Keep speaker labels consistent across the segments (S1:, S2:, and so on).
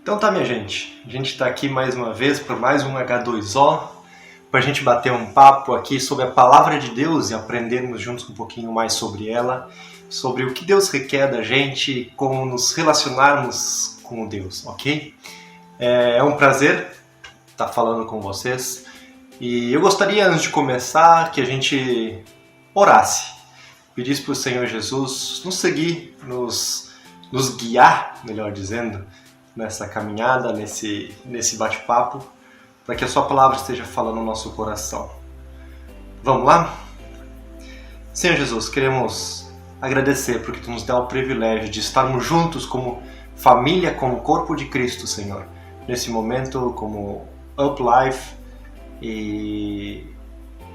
S1: Então tá, minha gente, a gente está aqui mais uma vez para mais um H2O, para a gente bater um papo aqui sobre a Palavra de Deus e aprendermos juntos um pouquinho mais sobre ela, sobre o que Deus requer da gente, como nos relacionarmos com Deus, ok? É um prazer estar falando com vocês e eu gostaria, antes de começar, que a gente orasse, pedisse para o Senhor Jesus nos seguir, nos guiar, melhor dizendo, nessa caminhada, nesse bate-papo, para que a sua palavra esteja falando no nosso coração. Vamos lá? Senhor Jesus, queremos agradecer porque Tu nos dá o privilégio de estarmos juntos como família, como corpo de Cristo, Senhor, nesse momento como Up Life, e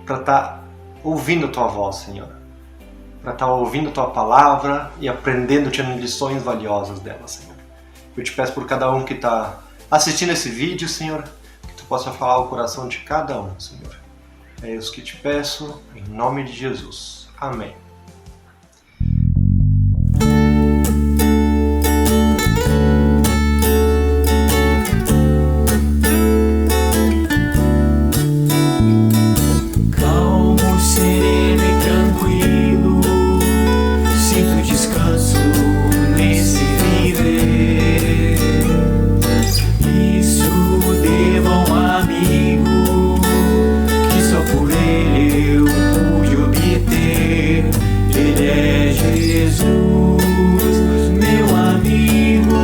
S1: para estar ouvindo Tua voz, Senhor, para estar ouvindo Tua palavra e aprendendo, tirando lições valiosas dela, Senhor. Eu te peço por cada um que está assistindo esse vídeo, Senhor, que Tu possa falar ao coração de cada um, Senhor. É isso que te peço, em nome de Jesus. Amém.
S2: Calmo, sereno e tranquilo, sinto descanso nesse viver. Isso devo a um amigo que só por ele eu pude obter. Ele é Jesus, meu amigo,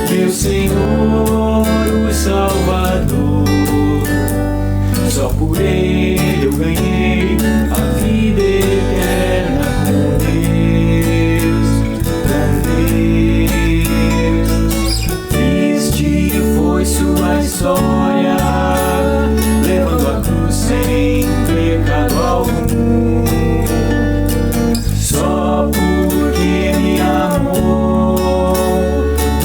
S2: meu Senhor, o Salvador. Só por ele eu ganhei a vida eterna com Deus, Triste foi sua história, levando a cruz sem pecado algum. Só porque me amou,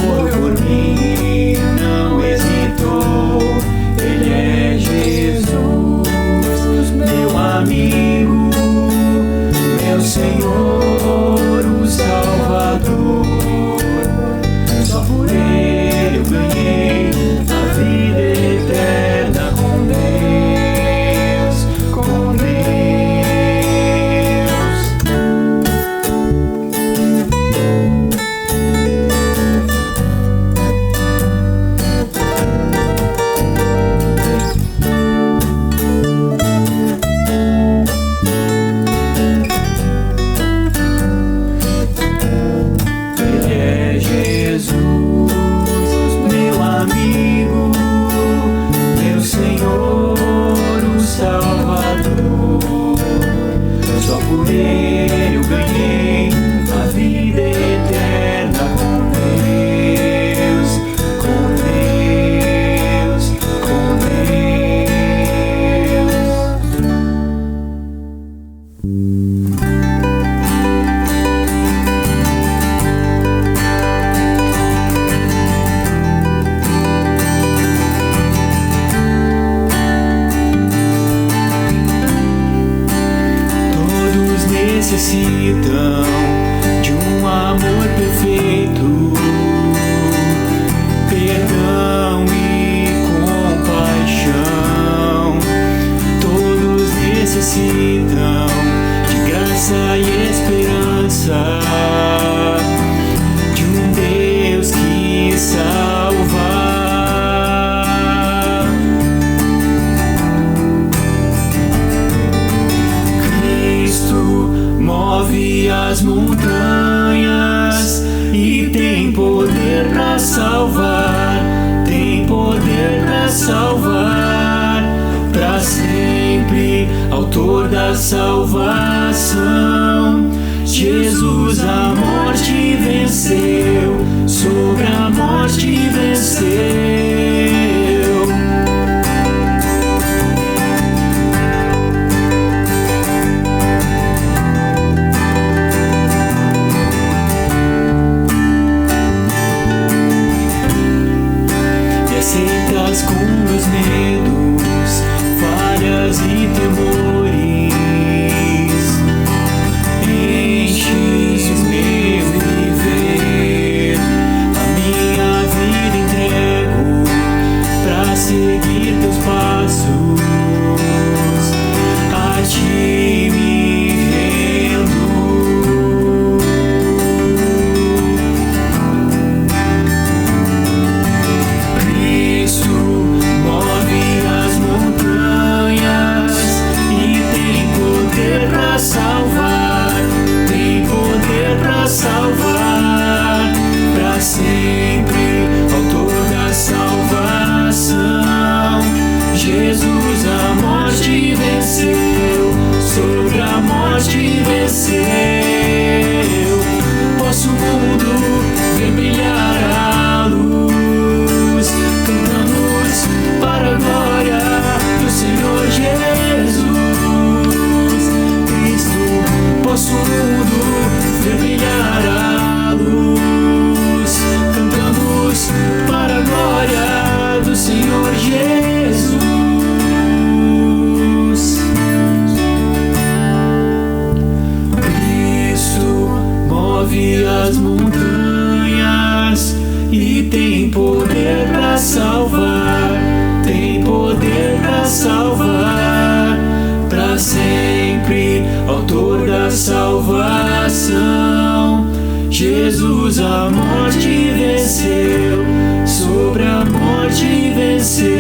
S2: morreu por mim, não hesitou. Ele é Jesus, meu amigo, meu Senhor, o Salvador. Só por ele eu ganhei a vida eterna com Deus, com Deus. Ele é Jesus, meu amigo, meu Senhor, o Salvador. Só por ele eu ganhei a vida eterna com Deus, com Deus, com Deus. Todos necessitam de um amor perfeito, perdão e compaixão. Todos necessitam de graça e esperança, de um Deus que salva. Cristo move as montanhas e tem poder para salvar, tem poder para salvar, para sempre, autor da salvação. Jesus a morte venceu, sobre a morte venceu. Me aceitas com meus medos, falhas e temores. move as montanhas e tem poder pra salvar, tem poder pra salvar, pra sempre, autor da salvação. Jesus a morte venceu, sobre a morte venceu.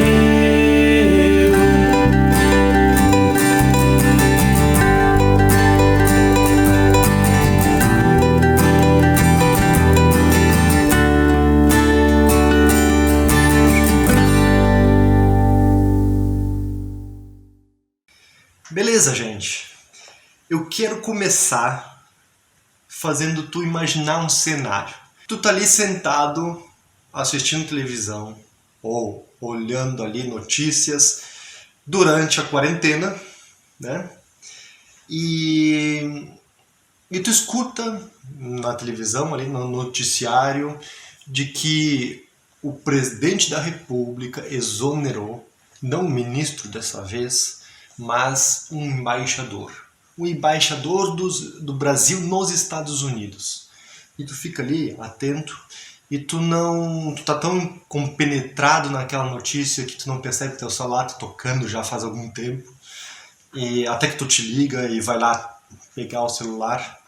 S1: Beleza, gente. Eu quero começar fazendo tu imaginar um cenário. Tu tá ali sentado assistindo televisão ou olhando ali notícias durante a quarentena, né? E tu escuta na televisão, ali no noticiário, de que o presidente da República exonerou, não o ministro dessa vez, mas um embaixador do Brasil nos Estados Unidos. E tu fica ali atento e tu tá tão compenetrado naquela notícia que tu não percebe que teu celular tá tocando já faz algum tempo, e até que tu te liga e vai lá pegar o celular,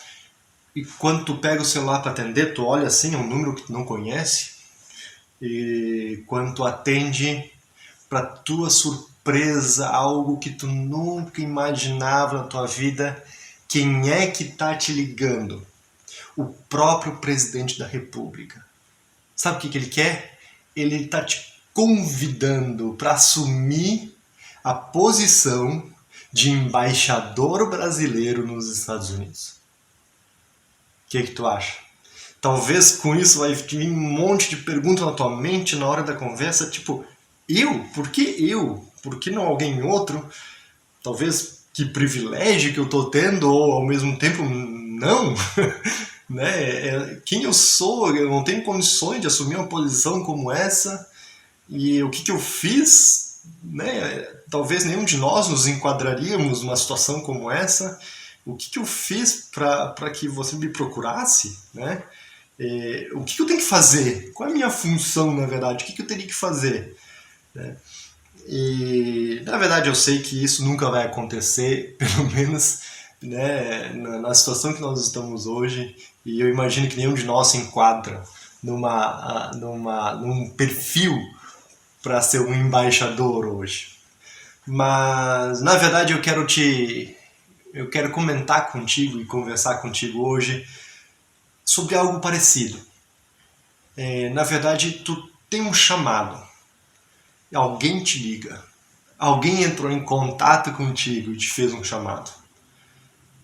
S1: e quando tu pega o celular para atender, tu olha assim, é um número que tu não conhece, e quando tu atende, para tua surpresa, algo que tu nunca imaginava na tua vida, quem é que tá te ligando? O próprio presidente da República. Sabe o que ele quer? Ele tá te convidando para assumir a posição de embaixador brasileiro nos Estados Unidos. O que tu acha? Talvez com isso vai vir um monte de perguntas na tua mente na hora da conversa, tipo, eu? Por que eu? Por que não alguém outro? Talvez que privilégio que eu tô tendo, ou ao mesmo tempo não, né? Quem eu sou? Eu não tenho condições de assumir uma posição como essa, e o que eu fiz, né? Talvez nenhum de nós nos enquadraríamos numa situação como essa. O que eu fiz para que você me procurasse, né? O que eu tenho que fazer? Qual é a minha função, na verdade? O que eu teria que fazer? Né? E na verdade eu sei que isso nunca vai acontecer, pelo menos, né, na situação que nós estamos hoje, e eu imagino que nenhum de nós se enquadra num perfil para ser um embaixador hoje. Mas na verdade eu quero comentar contigo e conversar contigo hoje sobre algo parecido. Na verdade, tu tem um chamado. Alguém te liga. Alguém entrou em contato contigo e te fez um chamado.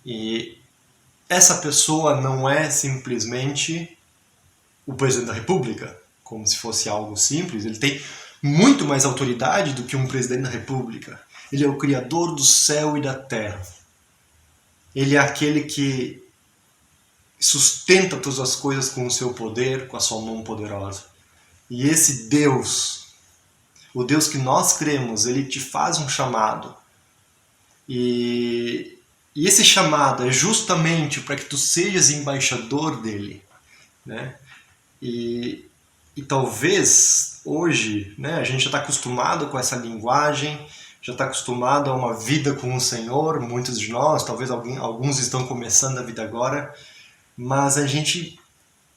S1: E essa pessoa não é simplesmente o presidente da República, como se fosse algo simples. Ele tem muito mais autoridade do que um presidente da República. Ele é o criador do céu e da terra. Ele é aquele que sustenta todas as coisas com o seu poder, com a sua mão poderosa. E esse Deus, o Deus que nós cremos, ele te faz um chamado. E esse chamado é justamente para que tu sejas embaixador dele, né? E talvez hoje, né, a gente já está acostumado com essa linguagem, já está acostumado a uma vida com o Senhor, muitos de nós, talvez alguns estão começando a vida agora, mas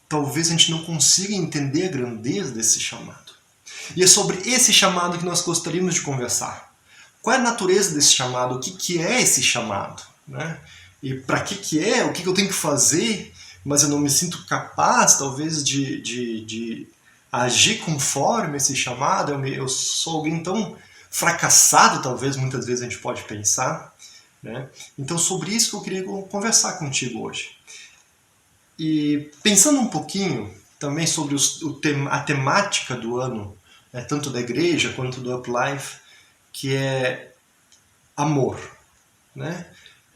S1: talvez a gente não consiga entender a grandeza desse chamado. E é sobre esse chamado que nós gostaríamos de conversar. Qual é a natureza desse chamado? O que é esse chamado? Né? E para que é? O que eu tenho que fazer? Mas eu não me sinto capaz, talvez, de agir conforme esse chamado. Eu sou alguém tão fracassado, talvez, muitas vezes a gente pode pensar. Né? Então, sobre isso que eu queria conversar contigo hoje. E pensando um pouquinho também sobre a temática do ano, né, tanto da igreja quanto do Uplife, que é amor. Né?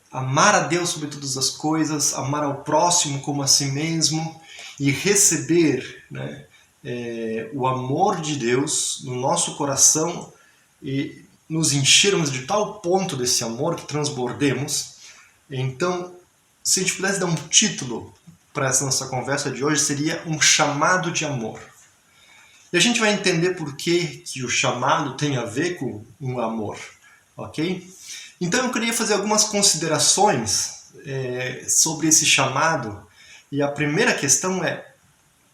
S1: Amar a Deus sobre todas as coisas, amar ao próximo como a si mesmo e receber, né, o amor de Deus no nosso coração e nos enchermos de tal ponto desse amor que transbordemos. Então, se a gente pudesse dar um título para essa nossa conversa de hoje seria um chamado de amor. E a gente vai entender por que o chamado tem a ver com um amor, ok? Então eu queria fazer algumas considerações sobre esse chamado. E a primeira questão é: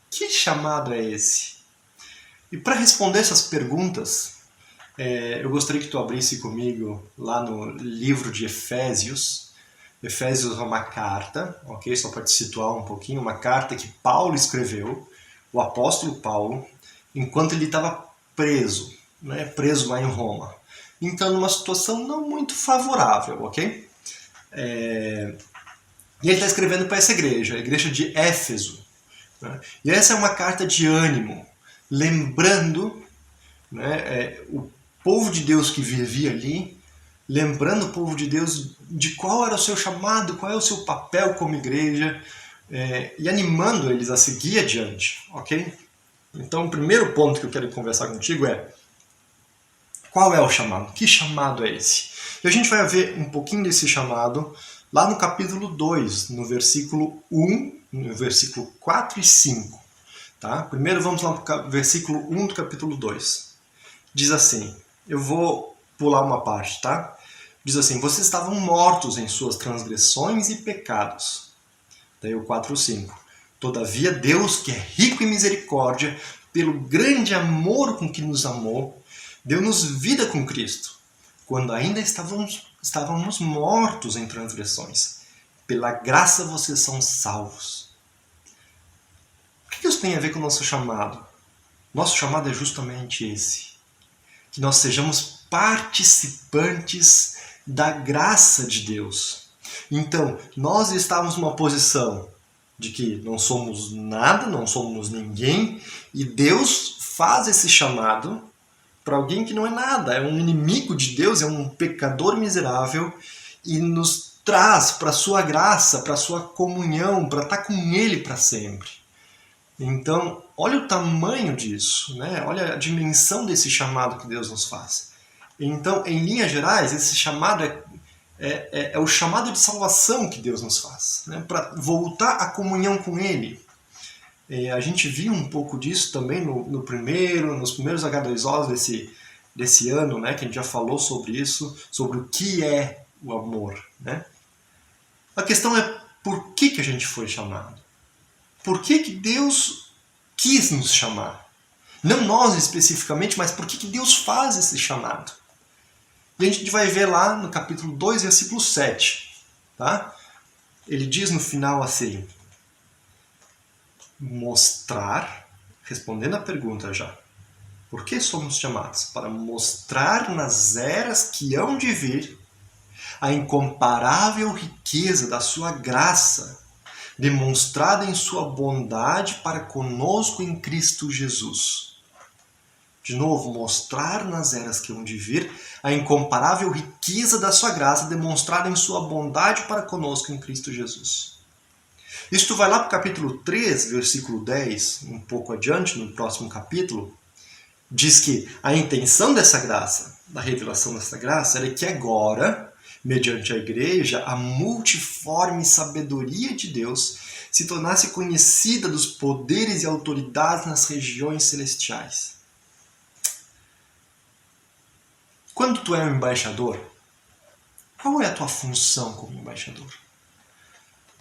S1: que chamado é esse? E para responder essas perguntas, eu gostaria que tu abrisse comigo lá no livro de Efésios. Efésios é uma carta, ok? Só para te situar um pouquinho, uma carta que Paulo escreveu, o apóstolo Paulo, enquanto ele estava preso, né? Preso lá em Roma. Então, numa situação não muito favorável, ok? E ele está escrevendo para essa igreja, a igreja de Éfeso. Né? E essa é uma carta de ânimo, lembrando, né, o povo de Deus que vivia ali, lembrando o povo de Deus de qual era o seu chamado, qual é o seu papel como igreja, e animando eles a seguir adiante, ok? Então, o primeiro ponto que eu quero conversar contigo é: qual é o chamado? Que chamado é esse? E a gente vai ver um pouquinho desse chamado lá no capítulo 2, no versículo 1, no versículo 4 e 5. Tá? Primeiro vamos lá para o versículo 1 do capítulo 2. Diz assim, eu vou pular uma parte, tá? Diz assim: vocês estavam mortos em suas transgressões e pecados. Daí o 4 e 5. Todavia Deus, que é rico em misericórdia, pelo grande amor com que nos amou, deu-nos vida com Cristo, quando ainda estávamos mortos em transgressões. Pela graça vocês são salvos. O que isso tem a ver com o nosso chamado? Nosso chamado é justamente esse: que nós sejamos participantes da graça de Deus. Então, nós estávamos numa posição de que não somos nada, não somos ninguém, e Deus faz esse chamado para alguém que não é nada, é um inimigo de Deus, é um pecador miserável, e nos traz para a sua graça, para a sua comunhão, para estar com Ele para sempre. Então, olha o tamanho disso, né? Olha a dimensão desse chamado que Deus nos faz. Então, em linhas gerais, esse chamado é o chamado de salvação que Deus nos faz, né? Para voltar à comunhão com Ele. A gente viu um pouco disso também nos primeiros H2Os desse ano, né? Que a gente já falou sobre isso, sobre o que é o amor, né? A questão é: por que a gente foi chamado? Por que Deus quis nos chamar? Não nós especificamente, mas por que Deus faz esse chamado? E a gente vai ver lá no capítulo 2, versículo 7. Tá? Ele diz no final assim: mostrar, respondendo a pergunta já, por que somos chamados? Para mostrar nas eras que hão de vir a incomparável riqueza da sua graça, demonstrada em sua bondade para conosco em Cristo Jesus. De novo, mostrar nas eras que hão de vir a incomparável riqueza da sua graça, demonstrada em sua bondade para conosco em Cristo Jesus. Isso tu vai lá para o capítulo 3, versículo 10, um pouco adiante, no próximo capítulo, diz que a intenção dessa graça, da revelação dessa graça, era que agora, mediante a igreja, a multiforme sabedoria de Deus se tornasse conhecida dos poderes e autoridades nas regiões celestiais. Quando tu é um embaixador, qual é a tua função como embaixador?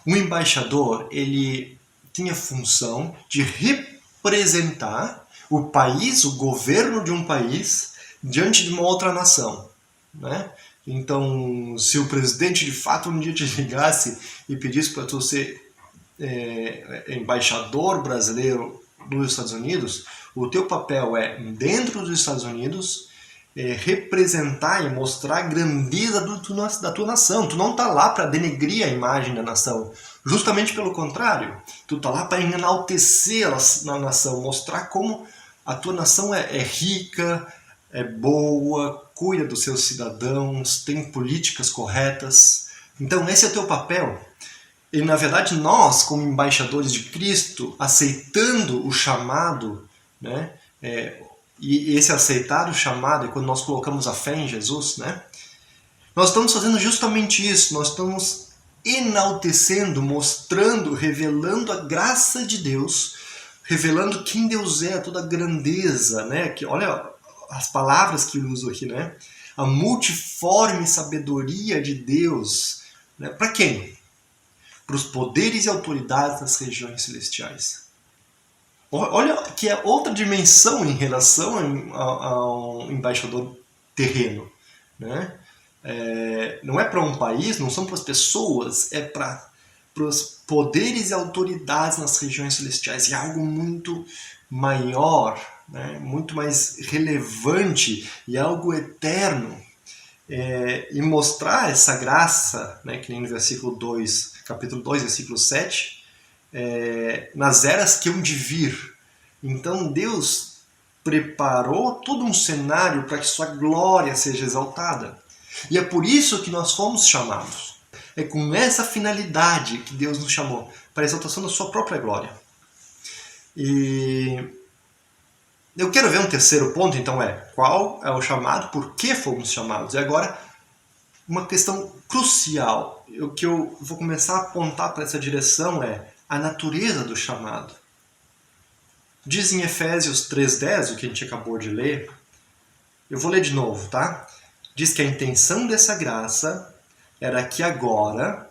S1: Um embaixador, ele tem a função de representar o país, o governo de um país, diante de uma outra nação, né? Então, se o presidente de fato um dia te ligasse e pedisse para tu ser embaixador brasileiro nos Estados Unidos, o teu papel é, dentro dos Estados Unidos, representar e mostrar a grandeza da tua nação. Tu não está lá para denegrir a imagem da nação. Justamente pelo contrário, tu está lá para enaltecer a nação, mostrar como a tua nação é rica, é boa, cuida dos seus cidadãos, tem políticas corretas. Então esse é o teu papel. E na verdade nós, como embaixadores de Cristo, aceitando o chamado, né? E esse aceitar o chamado é quando nós colocamos a fé em Jesus, né? Nós estamos fazendo justamente isso. Nós estamos enaltecendo, mostrando, revelando a graça de Deus, revelando quem Deus é, toda a grandeza, né? Que, olha as palavras que eu uso aqui, né? A multiforme sabedoria de Deus, né? Para quem? Para os poderes e autoridades das regiões celestiais. Olha que é outra dimensão em relação ao embaixador terreno, né? Não é para um país, não são para as pessoas, é para os poderes e autoridades nas regiões celestiais. É algo muito maior, né? Muito mais relevante e algo eterno. E mostrar essa graça, né, que nem no versículo 2, capítulo 2, versículo 7, nas eras que hão de vir. Então Deus preparou todo um cenário para que sua glória seja exaltada. E é por isso que nós fomos chamados. É com essa finalidade que Deus nos chamou, para a exaltação da sua própria glória. E eu quero ver um terceiro ponto, então qual é o chamado, por que fomos chamados? E agora, uma questão crucial, o que eu vou começar a apontar para essa direção é a natureza do chamado. Diz em Efésios 3:10, o que a gente acabou de ler, eu vou ler de novo, tá? Diz que a intenção dessa graça era que agora,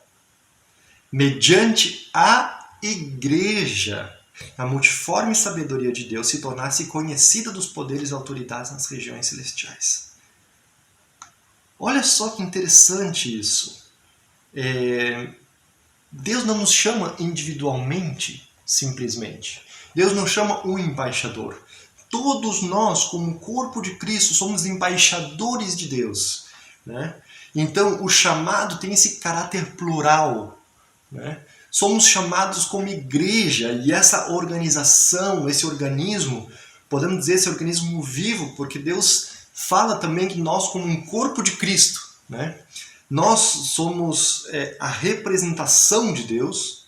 S1: mediante a igreja, a multiforme sabedoria de Deus se tornasse conhecida dos poderes e autoridades nas regiões celestiais. Olha só que interessante isso. Deus não nos chama individualmente, simplesmente. Deus não chama um embaixador. Todos nós, como corpo de Cristo, somos embaixadores de Deus, né? Então, o chamado tem esse caráter plural, né? Somos chamados como igreja, e essa organização, esse organismo, podemos dizer esse organismo vivo, porque Deus fala também que nós como um corpo de Cristo, né? Nós somos a representação de Deus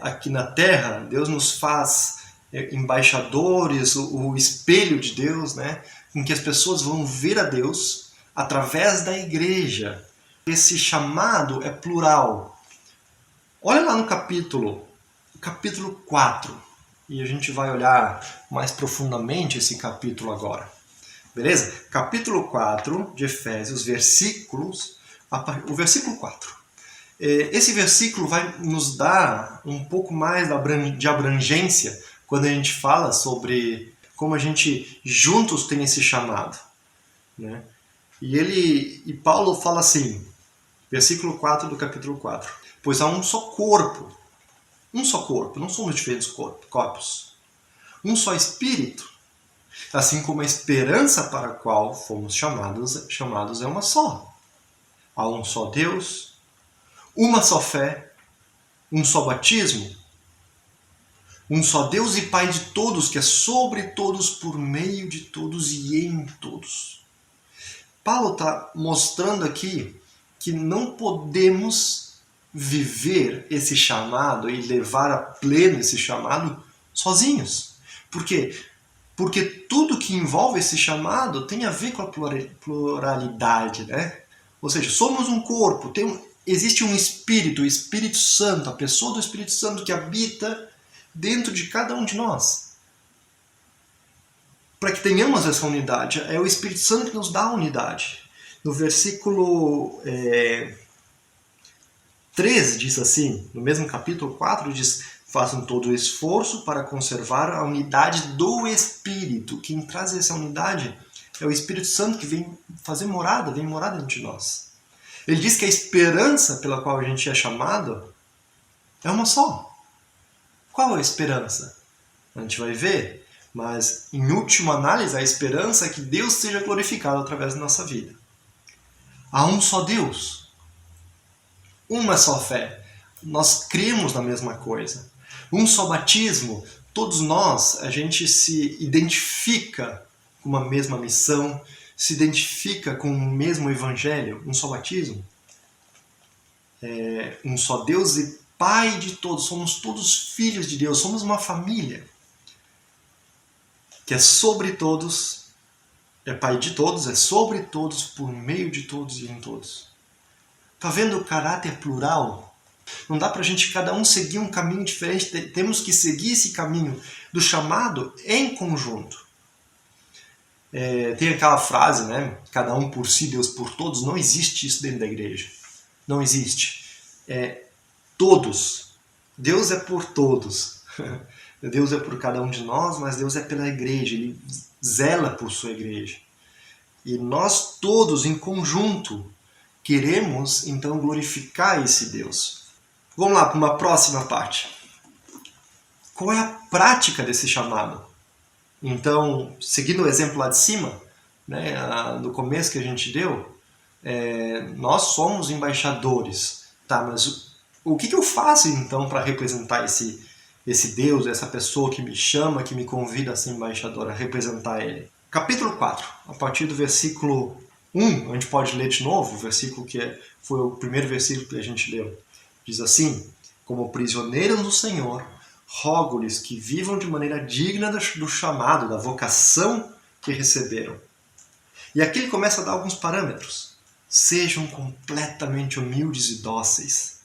S1: aqui na Terra. Deus nos faz embaixadores, o espelho de Deus, né? Em que as pessoas vão ver a Deus através da igreja. Esse chamado é plural. Olha lá no capítulo 4, e a gente vai olhar mais profundamente esse capítulo agora. Beleza? Capítulo 4 de Efésios, o versículo 4. Esse versículo vai nos dar um pouco mais de abrangência quando a gente fala sobre como a gente juntos tem esse chamado, né? E Paulo fala assim, versículo 4 do capítulo 4. Pois há um só corpo, não somos diferentes corpos, um só Espírito, assim como a esperança para a qual fomos chamados é uma só. Há um só Deus, uma só fé, um só batismo, um só Deus e Pai de todos, que é sobre todos, por meio de todos e em todos. Paulo está mostrando aqui que não podemos viver esse chamado e levar a pleno esse chamado sozinhos. Por quê? Porque tudo que envolve esse chamado tem a ver com a pluralidade, né? Ou seja, somos um corpo, existe um Espírito, o Espírito Santo, a pessoa do Espírito Santo que habita dentro de cada um de nós. Para que tenhamos essa unidade, é o Espírito Santo que nos dá a unidade. No versículo 3 diz assim, no mesmo capítulo 4 diz: façam todo o esforço para conservar a unidade do Espírito. Quem traz essa unidade é o Espírito Santo que vem morar dentro de nós. Ele diz que a esperança pela qual a gente é chamado é uma só. Qual é a esperança? A gente vai ver, mas em última análise a esperança é que Deus seja glorificado através da nossa vida. Há um só Deus, uma só fé, nós cremos na mesma coisa. Um só batismo, todos nós, a gente se identifica com uma mesma missão, se identifica com o mesmo evangelho, um só batismo. Um só Deus e Pai de todos, somos todos filhos de Deus, somos uma família que é sobre todos, é Pai de todos, é sobre todos, por meio de todos e em todos. Está vendo o caráter plural Não dá para a gente, cada um, seguir um caminho diferente. Temos que seguir esse caminho do chamado em conjunto. Tem aquela frase, né? Cada um por si, Deus por todos. Não existe isso dentro da igreja. Não existe. Todos. Deus é por todos. Deus é por cada um de nós, mas Deus é pela igreja. Ele zela por sua igreja. E nós todos, em conjunto, queremos, então, glorificar esse Deus. Vamos lá para uma próxima parte. Qual é a prática desse chamado? Então, seguindo o exemplo lá de cima, né, no começo que a gente deu, nós somos embaixadores. Tá, mas o que eu faço, então, para representar esse Deus, essa pessoa que me chama, que me convida a ser embaixador, a representar Ele? Capítulo 4, a partir do versículo 1, a gente pode ler de novo, o versículo que foi o primeiro versículo que a gente leu. Diz assim: como prisioneiros do Senhor, rogo-lhes que vivam de maneira digna do chamado, da vocação que receberam. E aqui ele começa a dar alguns parâmetros. Sejam completamente humildes e dóceis.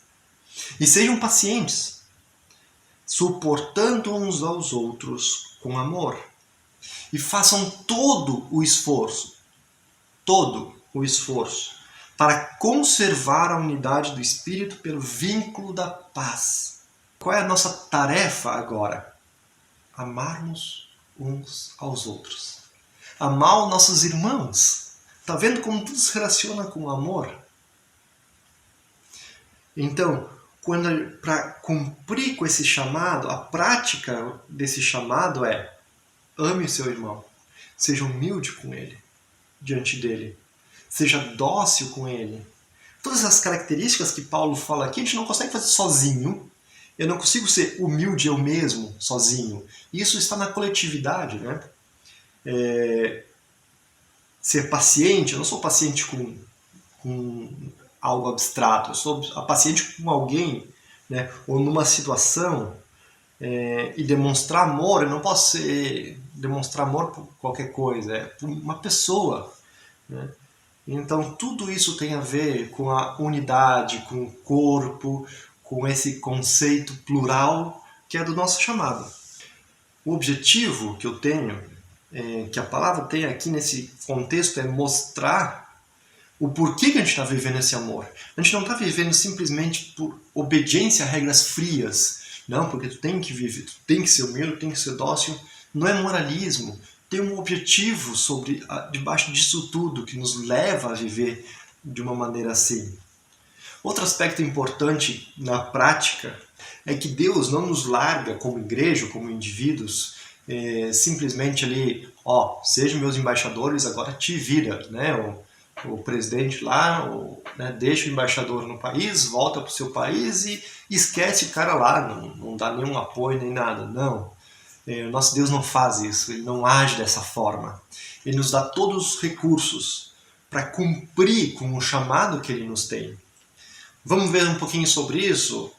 S1: E sejam pacientes, suportando uns aos outros com amor. E façam todo o esforço para conservar a unidade do Espírito pelo vínculo da paz. Qual é a nossa tarefa agora? Amarmos uns aos outros. Amar os nossos irmãos. Está vendo como tudo se relaciona com amor? Então, para cumprir com esse chamado, a prática desse chamado é: ame o seu irmão. Seja humilde com ele, diante dele. Seja dócil com ele. Todas as características que Paulo fala aqui, a gente não consegue fazer sozinho. Eu não consigo ser humilde eu mesmo, sozinho. Isso está na coletividade, né? Ser paciente, eu não sou paciente com algo abstrato. Eu sou paciente com alguém, né? Ou numa situação. E demonstrar amor, eu não posso demonstrar amor por qualquer coisa, é por uma pessoa, né? Então tudo isso tem a ver com a unidade, com o corpo, com esse conceito plural que é do nosso chamado. O objetivo que eu tenho, que a palavra tem aqui nesse contexto, é mostrar o porquê que a gente está vivendo esse amor. A gente não está vivendo simplesmente por obediência a regras frias. Não, porque tu tem que viver, tu tem que ser humilde, tu tem que ser dócil. Não é moralismo. Tem um objetivo debaixo disso tudo que nos leva a viver de uma maneira assim. Outro aspecto importante na prática é que Deus não nos larga como igreja, como indivíduos, simplesmente ali, sejam meus embaixadores, agora te vira, né? O presidente lá, né, deixa o embaixador no país, volta para o seu país e esquece o cara lá, não dá nenhum apoio nem nada. Não, nosso Deus não faz isso, Ele não age dessa forma. Ele nos dá todos os recursos para cumprir com o chamado que Ele nos tem. Vamos ver um pouquinho sobre isso?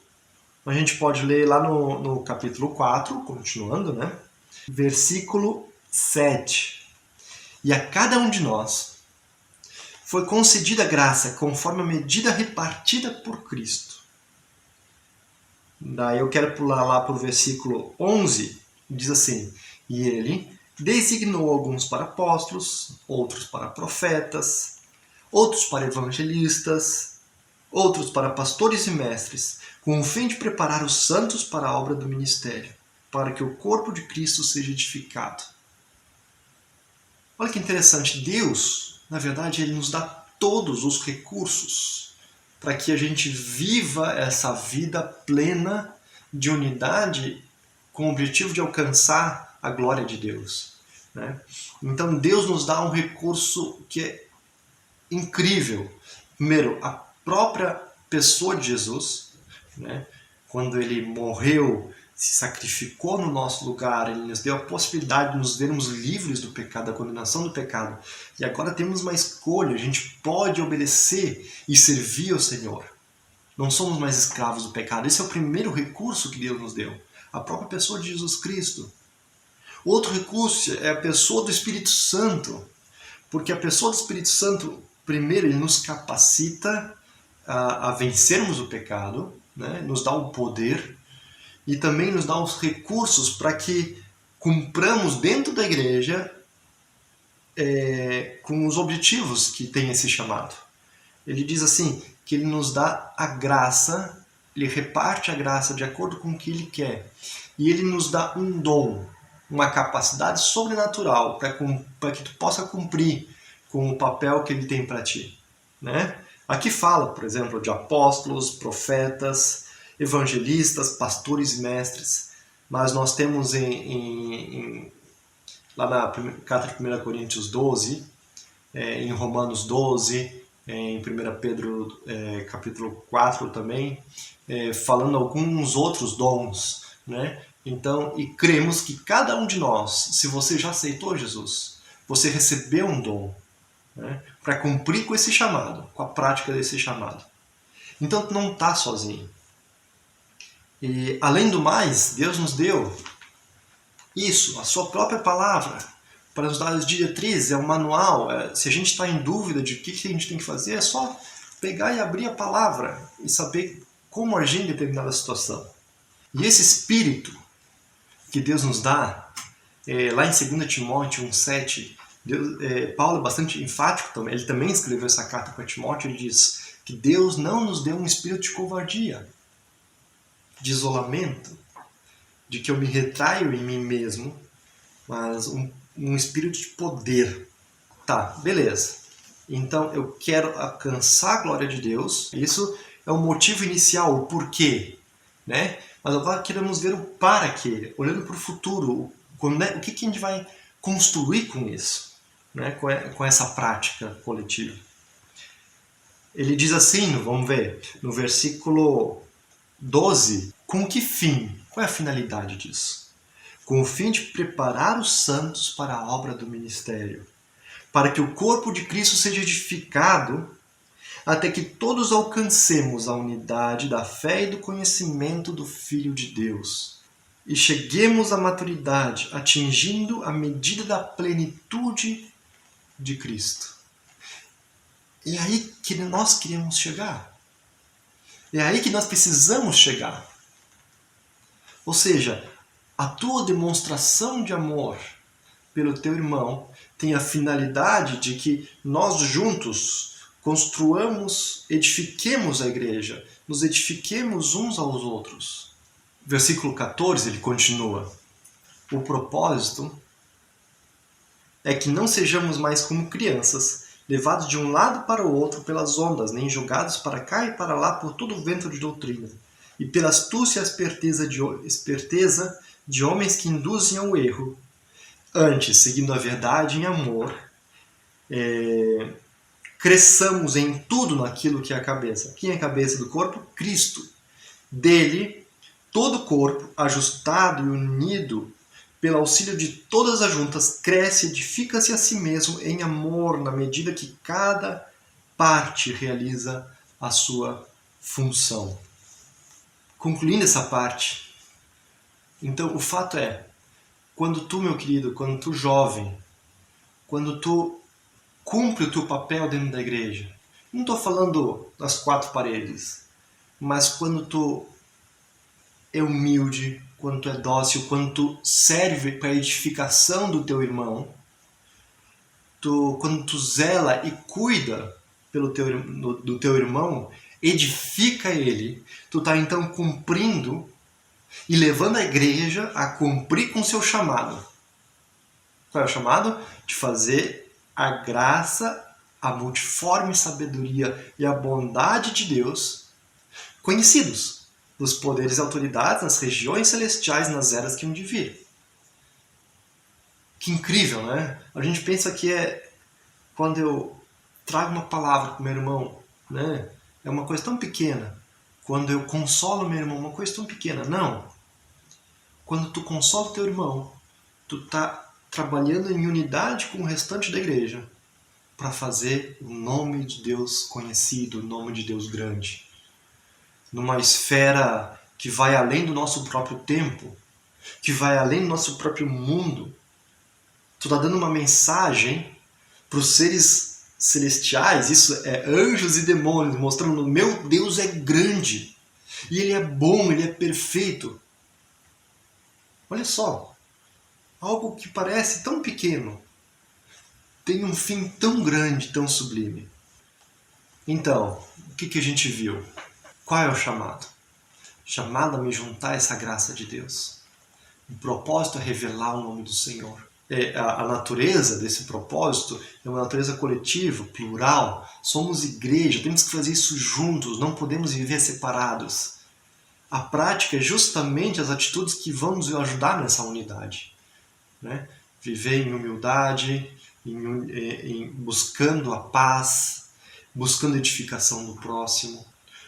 S1: A gente pode ler lá no capítulo 4, continuando, né? Versículo 7. E a cada um de nós foi concedida graça conforme a medida repartida por Cristo. Daí eu quero pular lá para o versículo 11, diz assim: e Ele designou alguns para apóstolos, outros para profetas, outros para evangelistas, outros para pastores e mestres, com o fim de preparar os santos para a obra do ministério, para que o corpo de Cristo seja edificado. Olha que interessante, Deus, na verdade, Ele nos dá todos os recursos para que a gente viva essa vida plena de unidade com o objetivo de alcançar a glória de Deus, né? Então Deus nos dá um recurso que é incrível. Primeiro, a própria pessoa de Jesus, né? Quando Ele morreu, se sacrificou no nosso lugar, Ele nos deu a possibilidade de nos vermos livres do pecado, da condenação do pecado. E agora temos uma escolha, a gente pode obedecer e servir ao Senhor. Não somos mais escravos do pecado. Esse é o primeiro recurso que Deus nos deu, a própria pessoa de Jesus Cristo. Outro recurso é a pessoa do Espírito Santo, porque a pessoa do Espírito Santo, primeiro, ele nos capacita a vencermos o pecado, né? Nos dá o poder e também nos dá os recursos para que cumpramos dentro da igreja com os objetivos que tem esse chamado. Ele diz assim, que ele nos dá a graça, ele reparte a graça de acordo com o que ele quer. E ele nos dá um dom, uma capacidade sobrenatural para que tu possa cumprir com o papel que ele tem para ti, né? Aqui fala, por exemplo, de apóstolos, profetas, evangelistas, pastores e mestres. Mas nós temos lá na carta de 1 Coríntios 12, em Romanos 12, em 1 Pedro capítulo 4 também, falando alguns outros dons, né? Então, e cremos que cada um de nós, se você já aceitou Jesus, você recebeu um dom, né, para cumprir com esse chamado, com a prática desse chamado. Então, tu não está sozinho. E, além do mais, Deus nos deu isso, a sua própria palavra, para nos dar as diretrizes, é um manual. Se a gente está em dúvida de o que a gente tem que fazer, é só pegar e abrir a palavra e saber como agir em determinada situação. E esse espírito que Deus nos dá, lá em 2 Timóteo 1,7, Paulo é bastante enfático também, ele também escreveu essa carta para Timóteo, ele diz que Deus não nos deu um espírito de covardia, de isolamento, de que eu me retraio em mim mesmo, mas um espírito de poder. Tá, beleza. Então eu quero alcançar a glória de Deus, isso é o motivo inicial, o porquê, né? Mas agora queremos ver o para quê, olhando para o futuro, o que a gente vai construir com isso, né? Com essa prática coletiva. Ele diz assim, vamos ver, no versículo 12, com que fim? Qual é a finalidade disso? Com o fim de preparar os santos para a obra do ministério, para que o corpo de Cristo seja edificado até que todos alcancemos a unidade da fé e do conhecimento do Filho de Deus e cheguemos à maturidade, atingindo a medida da plenitude de Cristo. É aí que nós queremos chegar. É aí que nós precisamos chegar. Ou seja, a tua demonstração de amor pelo teu irmão tem a finalidade de que nós juntos construamos, edifiquemos a igreja, nos edifiquemos uns aos outros. Versículo 14, ele continua. O propósito é que não sejamos mais como crianças, levados de um lado para o outro pelas ondas, nem jogados para cá e para lá por todo o vento de doutrina, e pela astúcia e esperteza de homens que induzem ao erro. Antes, seguindo a verdade em amor, cresçamos em tudo naquilo que é a cabeça. Quem é a cabeça do corpo? Cristo. Dele, todo o corpo, ajustado e unido pelo auxílio de todas as juntas, cresce e edifica-se a si mesmo em amor, na medida que cada parte realiza a sua função. Concluindo essa parte, então o fato é, quando tu, meu querido, quando tu jovem, quando tu cumpre o teu papel dentro da igreja, não estou falando das quatro paredes, mas quando tu é humilde, quando tu é dócil, quando tu serve para a edificação do teu irmão, quando tu zela e cuida do teu irmão, edifica ele, tu está então cumprindo e levando a igreja a cumprir com o seu chamado. Qual é o chamado? De fazer a graça, a multiforme sabedoria e a bondade de Deus conhecidos dos poderes e autoridades nas regiões celestiais, nas eras que hão de vir. Que incrível, né? A gente pensa que quando eu trago uma palavra para o meu irmão, né? É uma coisa tão pequena. Quando eu consolo meu irmão, uma coisa tão pequena. Não. Quando tu consola o teu irmão, tu está trabalhando em unidade com o restante da igreja para fazer o nome de Deus conhecido, o nome de Deus grande. Numa esfera que vai além do nosso próprio tempo, que vai além do nosso próprio mundo. Tu está dando uma mensagem para os seres celestiais, isso é anjos e demônios, mostrando o meu Deus é grande. E ele é bom, ele é perfeito. Olha só, algo que parece tão pequeno tem um fim tão grande, tão sublime. Então, o que a gente viu? Qual é o chamado? Chamado a me juntar a essa graça de Deus. O propósito é revelar o nome do Senhor. A natureza desse propósito é uma natureza coletiva, plural. Somos igreja, temos que fazer isso juntos, não podemos viver separados. A prática é justamente as atitudes que vão nos ajudar nessa unidade, né? Viver em humildade, buscando a paz, buscando a edificação do próximo.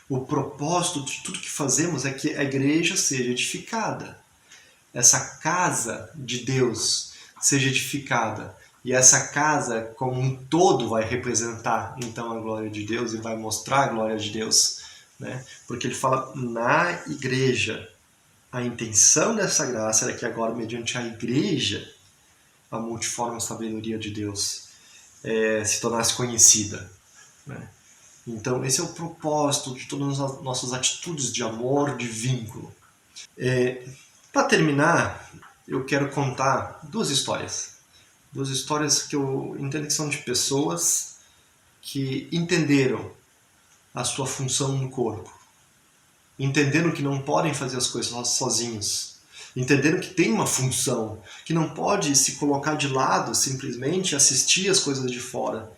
S1: O propósito de tudo que fazemos é que a igreja seja edificada. Essa casa de Deus seja edificada. E essa casa como um todo vai representar então a glória de Deus e vai mostrar a glória de Deus, né? Porque ele fala na igreja. A intenção dessa graça era que agora, mediante a igreja, a multiforme sabedoria de Deus se tornasse conhecida, né? Então esse é o propósito de todas as nossas atitudes de amor, de vínculo. Para terminar, eu quero contar duas histórias que eu entendo que são de pessoas que entenderam a sua função no corpo, entenderam que não podem fazer as coisas sozinhos, entenderam que tem uma função, que não pode se colocar de lado simplesmente assistir as coisas de fora,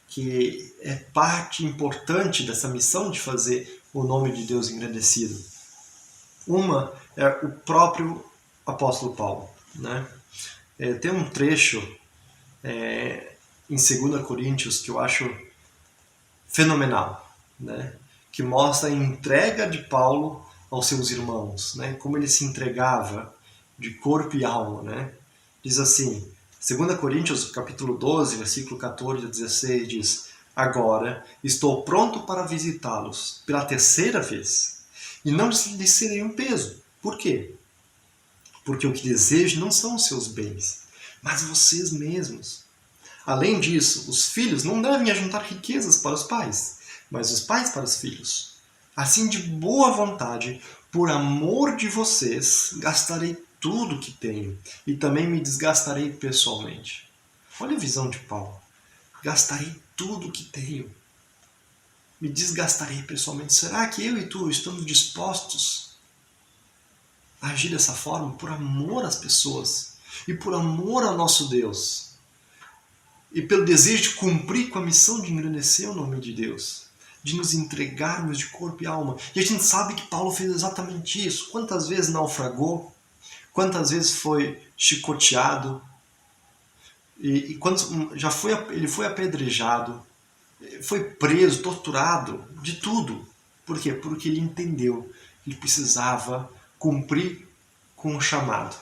S1: que é parte importante dessa missão de fazer o nome de Deus engrandecido. Uma é o próprio apóstolo Paulo, né? Tem um trecho em 2 Coríntios que eu acho fenomenal, né? Que mostra a entrega de Paulo aos seus irmãos, né? Como ele se entregava de corpo e alma, né? Diz assim, 2 Coríntios capítulo 12, versículo 14 a 16, diz: agora estou pronto para visitá-los pela terceira vez, e não lhes serei um peso. Por quê? Porque o que desejo não são os seus bens, mas vocês mesmos. Além disso, os filhos não devem ajuntar riquezas para os pais, mas os pais para os filhos. Assim, de boa vontade, por amor de vocês, gastarei tudo que tenho e também me desgastarei pessoalmente. Olha a visão de Paulo. Gastarei tudo que tenho. Me desgastarei pessoalmente. Será que eu e tu estamos dispostos a agir dessa forma por amor às pessoas e por amor ao nosso Deus? E pelo desejo de cumprir com a missão de engrandecer o nome de Deus, de nos entregarmos de corpo e alma. E a gente sabe que Paulo fez exatamente isso. Quantas vezes naufragou? Quantas vezes foi chicoteado? E ele foi apedrejado, foi preso, torturado, de tudo. Por quê? Porque ele entendeu que ele precisava cumprir com o chamado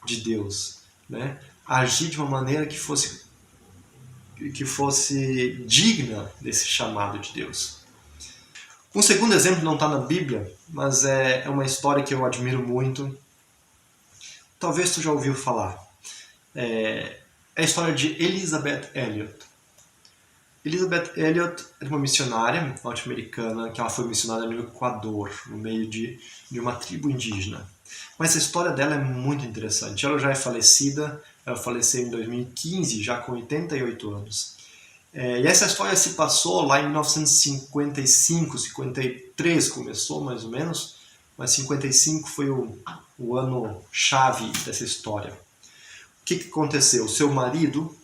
S1: de Deus, né? Agir de uma maneira que fosse digna desse chamado de Deus. Um segundo exemplo não está na Bíblia, mas é uma história que eu admiro muito. Talvez tu já ouviu falar. É a história de Elisabeth Elliot. Elizabeth Elliot era uma missionária norte-americana que ela foi missionária no Equador, no meio de uma tribo indígena. Mas a história dela é muito interessante. Ela já é falecida, ela faleceu em 2015, já com 88 anos. E essa história se passou lá em 1955, 53 começou mais ou menos, mas 55 foi o ano chave dessa história. O que aconteceu? Seu marido,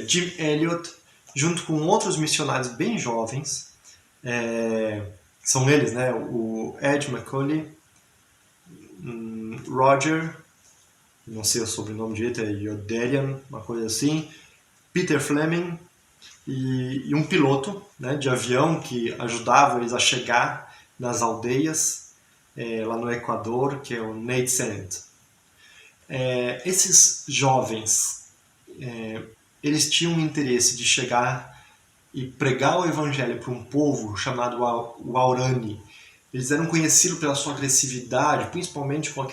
S1: Jim Elliot, junto com outros missionários bem jovens, são eles, né? O Ed McCully, Roger, não sei o sobrenome direito, é Yodelian, uma coisa assim, Peter Fleming e um piloto, né, de avião que ajudava eles a chegar nas aldeias lá no Equador, que é o Nate Sennett. Esses jovens, eles tinham um interesse de chegar e pregar o evangelho para um povo chamado Waorani. Eles eram conhecidos pela sua agressividade, principalmente com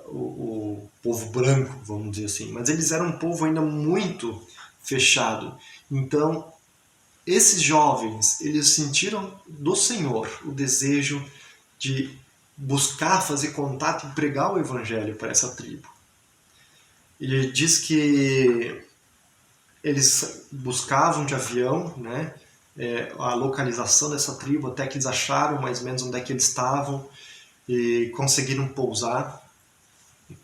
S1: o povo branco, vamos dizer assim. Mas eles eram um povo ainda muito fechado. Então, esses jovens, eles sentiram do Senhor o desejo de buscar fazer contato e pregar o evangelho para essa tribo. Ele diz que eles buscavam de avião, né, a localização dessa tribo, até que eles acharam mais ou menos onde é que eles estavam e conseguiram pousar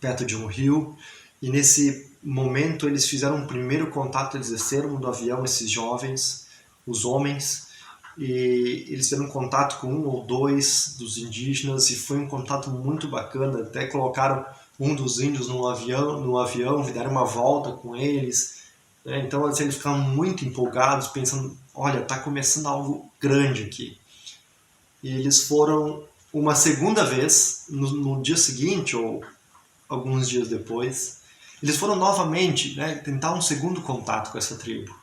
S1: perto de um rio. E nesse momento eles fizeram um primeiro contato, eles desceram do avião, esses jovens, os homens, e eles fizeram um contato com um ou dois dos indígenas, e foi um contato muito bacana. Até colocaram um dos índios no avião, deram uma volta com eles, né? Então assim, eles ficaram muito empolgados, pensando, olha, está começando algo grande aqui. E eles foram uma segunda vez, no dia seguinte, ou alguns dias depois, eles foram novamente, né, tentar um segundo contato com essa tribo.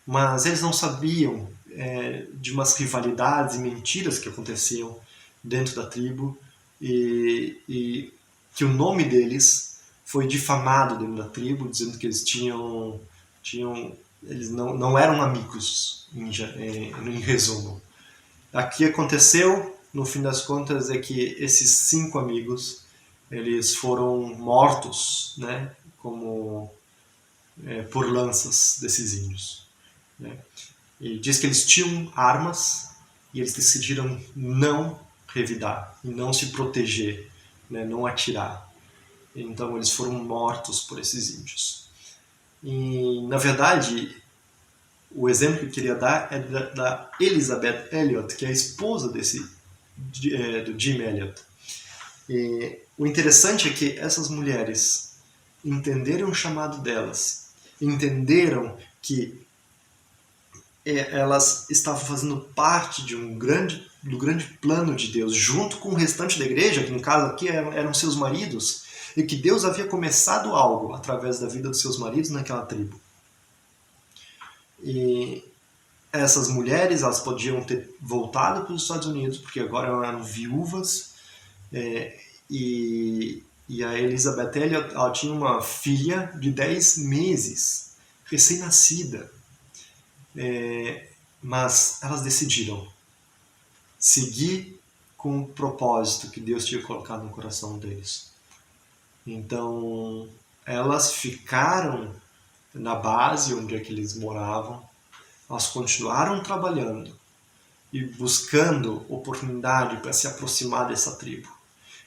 S1: Mas eles não sabiam de umas rivalidades e mentiras que aconteciam dentro da tribo, e que o nome deles foi difamado dentro da tribo, dizendo que eles eles não eram amigos, em resumo. Aqui aconteceu, no fim das contas, é que esses 5 amigos, eles foram mortos, né, por lanças desses índios, né? E diz que eles tinham armas e eles decidiram não revidar e não se proteger, né, não atirar. Então eles foram mortos por esses índios. E, na verdade, o exemplo que eu queria dar é da Elizabeth Elliot, que é a esposa do Jim Elliot. E o interessante é que essas mulheres entenderam o chamado delas, entenderam que elas estavam fazendo parte do grande plano de Deus, junto com o restante da igreja, que no caso aqui eram seus maridos, e que Deus havia começado algo através da vida dos seus maridos naquela tribo. E essas mulheres, elas podiam ter voltado para os Estados Unidos, porque agora eram viúvas, e a Elizabeth Elliot, ela tinha uma filha de 10 meses, recém-nascida. Mas elas decidiram seguir com o propósito que Deus tinha colocado no coração deles. Então, elas ficaram na base onde é que eles moravam, elas continuaram trabalhando e buscando oportunidade para se aproximar dessa tribo.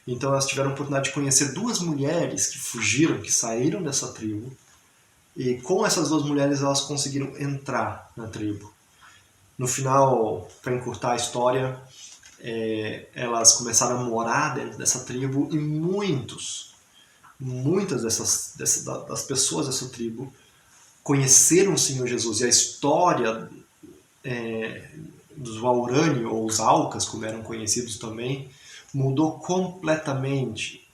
S1: Então, elas tiveram a oportunidade de conhecer 2 mulheres que fugiram, que saíram dessa tribo, e com essas 2 mulheres elas conseguiram entrar na tribo. No final, para encurtar a história, elas começaram a morar dentro dessa tribo, e muitas das pessoas dessa tribo conheceram o Senhor Jesus. E a história dos Waorani, ou os Aucas, como eram conhecidos também, mudou completamente.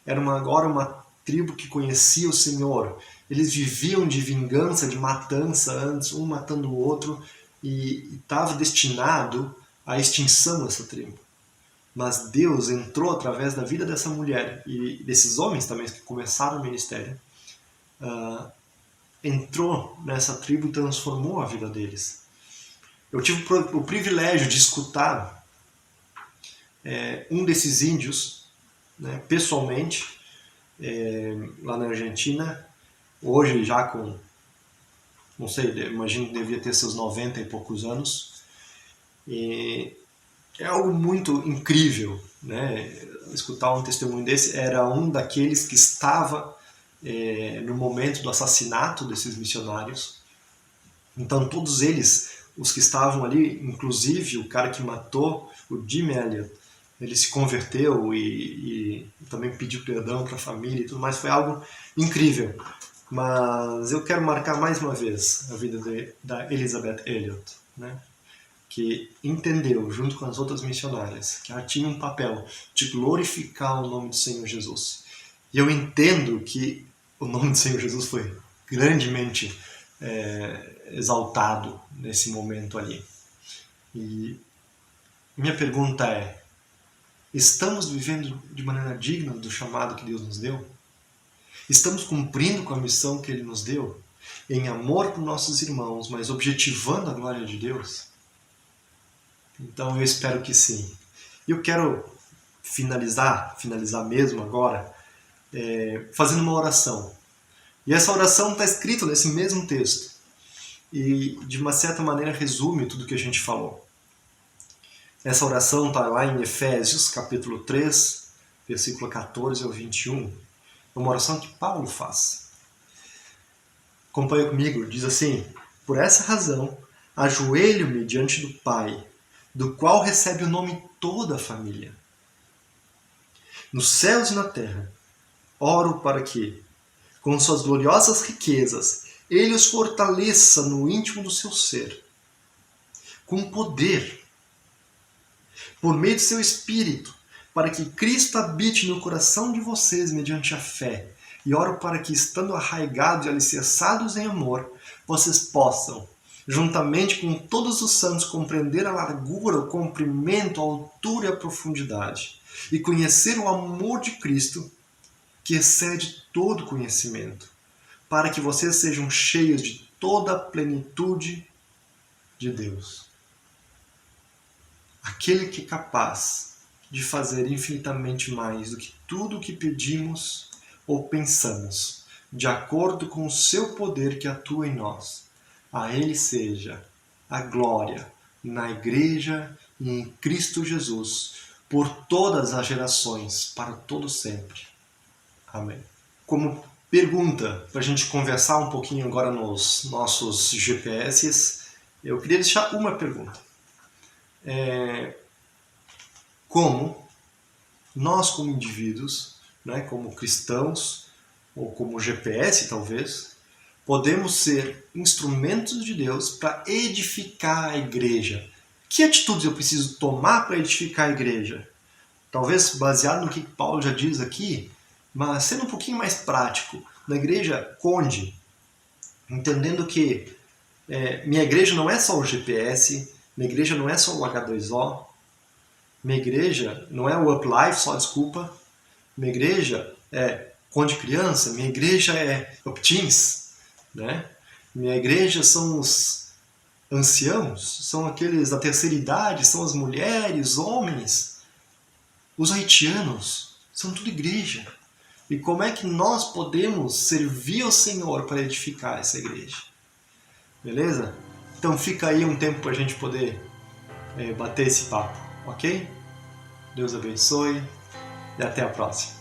S1: Era agora uma tribo que conhecia o Senhor. Eles viviam de vingança, de matança antes, um matando o outro, e estava destinado à extinção dessa tribo. Mas Deus entrou através da vida dessa mulher e desses homens também que começaram o ministério, entrou nessa tribo e transformou a vida deles. Eu tive o privilégio de escutar um desses índios, né, pessoalmente, lá na Argentina, hoje já com, não sei, imagino que devia ter seus 90 e poucos anos. E é algo muito incrível, né? Escutar um testemunho desse. Era um daqueles que estava no momento do assassinato desses missionários. Então todos eles, os que estavam ali, inclusive o cara que matou o Jim Elliot, ele se converteu e também pediu perdão para a família e tudo mais. Foi algo incrível. Mas eu quero marcar mais uma vez a vida da Elizabeth Elliot, né? Que entendeu, junto com as outras missionárias, que ela tinha um papel de glorificar o nome do Senhor Jesus. E eu entendo que o nome do Senhor Jesus foi grandemente exaltado nesse momento ali. E minha pergunta é: estamos vivendo de maneira digna do chamado que Deus nos deu? Estamos cumprindo com a missão que Ele nos deu? Em amor por nossos irmãos, mas objetivando a glória de Deus? Então eu espero que sim. E eu quero finalizar mesmo agora, fazendo uma oração. E essa oração está escrita nesse mesmo texto. E, de uma certa maneira, resume tudo que a gente falou. Essa oração está lá em Efésios, capítulo 3, versículo 14 ao 21. É uma oração que Paulo faz. Acompanha comigo, diz assim: por essa razão, ajoelho-me diante do Pai, do qual recebe o nome toda a família. Nos céus e na terra, oro para que, com suas gloriosas riquezas, Ele os fortaleça no íntimo do seu ser, com poder, por meio de seu Espírito, para que Cristo habite no coração de vocês mediante a fé. E oro para que, estando arraigados e alicerçados em amor, vocês possam, juntamente com todos os santos, compreender a largura, o comprimento, a altura e a profundidade, e conhecer o amor de Cristo, que excede todo conhecimento, para que vocês sejam cheios de toda a plenitude de Deus. Aquele que é capaz de fazer infinitamente mais do que tudo o que pedimos ou pensamos, de acordo com o seu poder que atua em nós. A Ele seja a glória na Igreja e em Cristo Jesus, por todas as gerações, para todo sempre. Amém. Como pergunta, para a gente conversar um pouquinho agora nos nossos GPS, eu queria deixar uma pergunta. Como nós, como indivíduos, né, como cristãos, ou como GPS talvez, podemos ser instrumentos de Deus para edificar a igreja? Que atitudes eu preciso tomar para edificar a igreja? Talvez baseado no que Paulo já diz aqui, mas sendo um pouquinho mais prático, na igreja Conde, entendendo que minha igreja não é só o GPS, minha igreja não é só o H2O, minha igreja não é o Up Life, só desculpa, minha igreja é Conde Criança, minha igreja é Up Teens, né? Minha igreja são os anciãos, são aqueles da terceira idade, são as mulheres, homens, os haitianos, são tudo igreja. E como é que nós podemos servir ao Senhor para edificar essa igreja? Beleza? Então fica aí um tempo para a gente poder bater esse papo, ok? Deus abençoe e até a próxima.